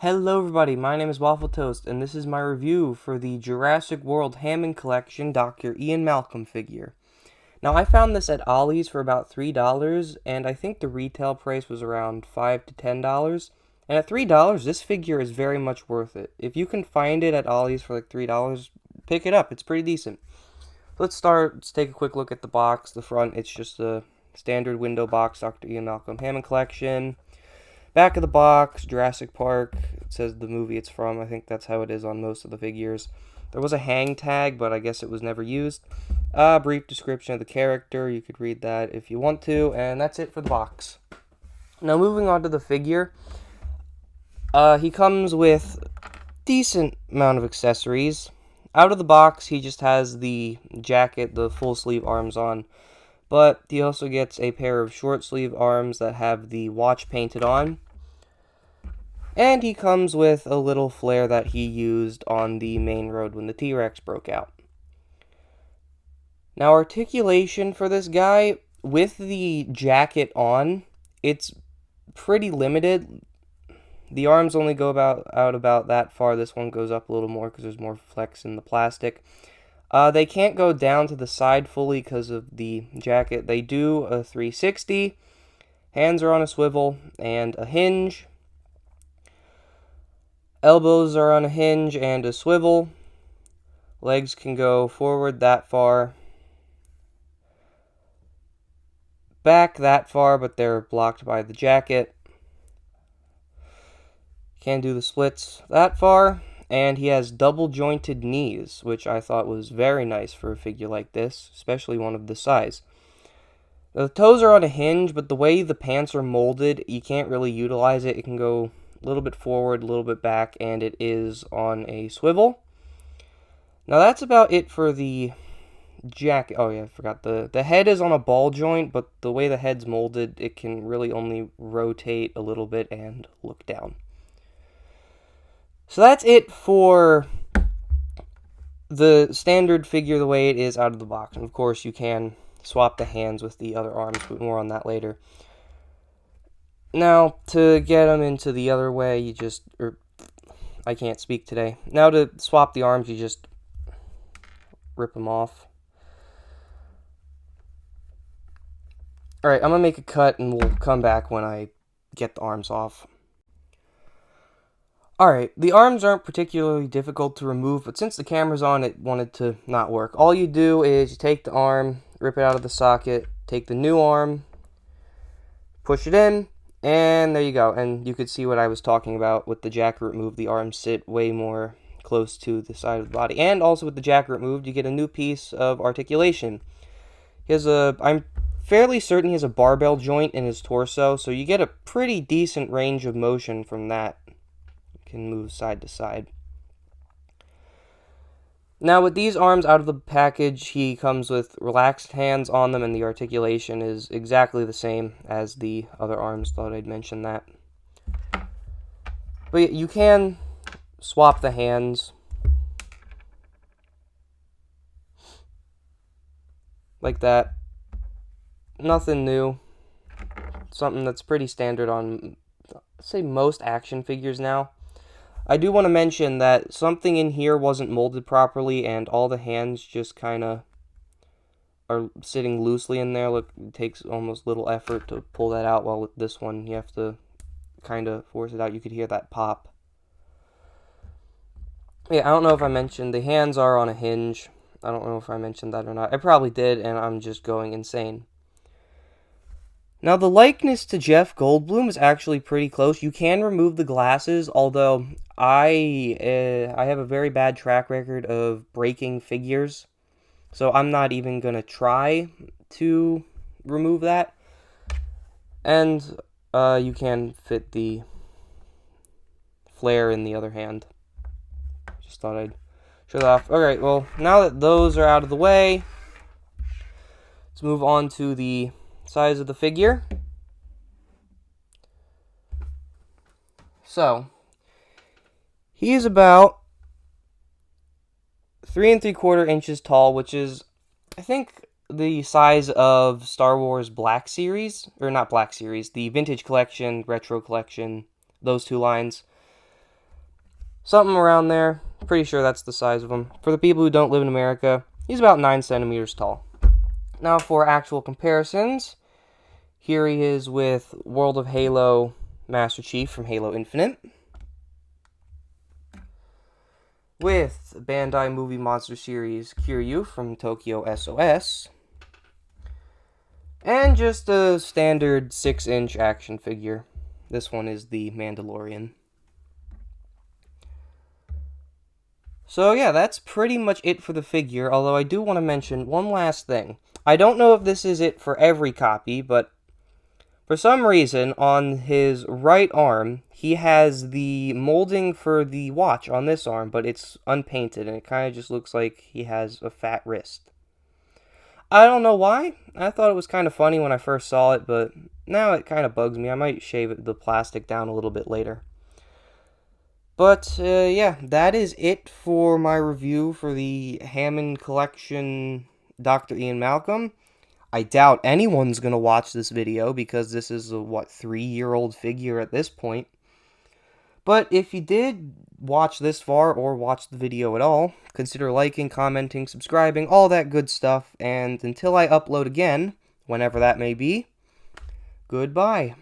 Hello everybody, my name is Waffle Toast, and this is my review for the Jurassic World Hammond Collection Dr. Ian Malcolm figure. Now, I found this at Ollie's for about $3, and I think the retail price was around $5 to $10. And at $3, this figure is very much worth it. If you can find it at Ollie's for like $3, pick it up, it's pretty decent. Let's take a quick look at the box. The front, it's just a standard window box, Dr. Ian Malcolm Hammond Collection. Back of the box, Jurassic Park. It says the movie it's from. I think that's how it is on most of the figures. There was a hang tag, but I guess it was never used. A brief description of the character. You could read that if you want to. And that's it for the box. Now, moving on to the figure. He comes with decent amount of accessories. Out of the box, he just has the jacket, the full sleeve arms on. But he also gets a pair of short sleeve arms that have the watch painted on. And he comes with a little flare that he used on the main road when the T-Rex broke out. Now, articulation for this guy, with the jacket on, it's pretty limited. The arms only go out about that far. This one goes up a little more because there's more flex in the plastic. They can't go down to the side fully because of the jacket. They do a 360. Hands are on a swivel and a hinge. Elbows are on a hinge and a swivel. Legs can go forward that far. Back that far, but they're blocked by the jacket. Can't do the splits that far. And he has double jointed knees, which I thought was very nice for a figure like this, especially one of this size. The toes are on a hinge, but the way the pants are molded, you can't really utilize it. It can go a little bit forward, a little bit back, and it is on a swivel. Now that's about it for the jacket. Oh yeah, I forgot. The head is on a ball joint, but the way the head's molded, it can really only rotate a little bit and look down. So that's it for the standard figure the way it is out of the box. And of course, you can swap the hands with the other arms, but more on that later. Now, to get them into the other way, I can't speak today. Now, to swap the arms, you just rip them off. Alright, I'm going to make a cut, and we'll come back when I get the arms off. Alright, the arms aren't particularly difficult to remove, but since the camera's on, it wanted to not work. All you do is you take the arm, rip it out of the socket, take the new arm, push it in, and there you go. And you could see what I was talking about with the jacket removed. The arms sit way more close to the side of the body. And also with the jacket removed, you get a new piece of articulation. I'm fairly certain he has a barbell joint in his torso, so you get a pretty decent range of motion from that. Can move side to side. Now, with these arms out of the package, he comes with relaxed hands on them, and the articulation is exactly the same as the other arms. Thought I'd mention that. But you can swap the hands like that. Nothing new. Something that's pretty standard on, let's say, most action figures now. I do want to mention that something in here wasn't molded properly, and all the hands just kind of are sitting loosely in there. Look, it takes almost little effort to pull that out, while with this one, you have to kind of force it out. You could hear that pop. Yeah, I don't know if I mentioned the hands are on a hinge. I don't know if I mentioned that or not. I probably did, and I'm just going insane. Now, the likeness to Jeff Goldblum is actually pretty close. You can remove the glasses, although I have a very bad track record of breaking figures, so I'm not even going to try to remove that. And you can fit the flare in the other hand. Just thought I'd show that off. Alright, well, now that those are out of the way, let's move on to the size of the figure. So, he is about 3 3/4 inches tall, which is, I think, the size of Star Wars Black Series, or not Black Series, the Vintage Collection, Retro Collection, those two lines. Something around there. Pretty sure that's the size of him. For the people who don't live in America, he's about 9 centimeters tall. Now for actual comparisons, here he is with World of Halo Master Chief from Halo Infinite, with Bandai Movie Monster Series Kiryu from Tokyo SOS, and just a standard 6-inch action figure. This one is the Mandalorian. So yeah, that's pretty much it for the figure, although I do want to mention one last thing. I don't know if this is it for every copy, but for some reason, on his right arm, he has the molding for the watch on this arm, but it's unpainted, and it kind of just looks like he has a fat wrist. I don't know why. I thought it was kind of funny when I first saw it, but now it kind of bugs me. I might shave the plastic down a little bit later. But, yeah, that is it for my review for the Hammond Collection Dr. Ian Malcolm. I doubt anyone's going to watch this video because this is a, 3-year-old figure at this point. But if you did watch this far or watch the video at all, consider liking, commenting, subscribing, all that good stuff. And until I upload again, whenever that may be, goodbye.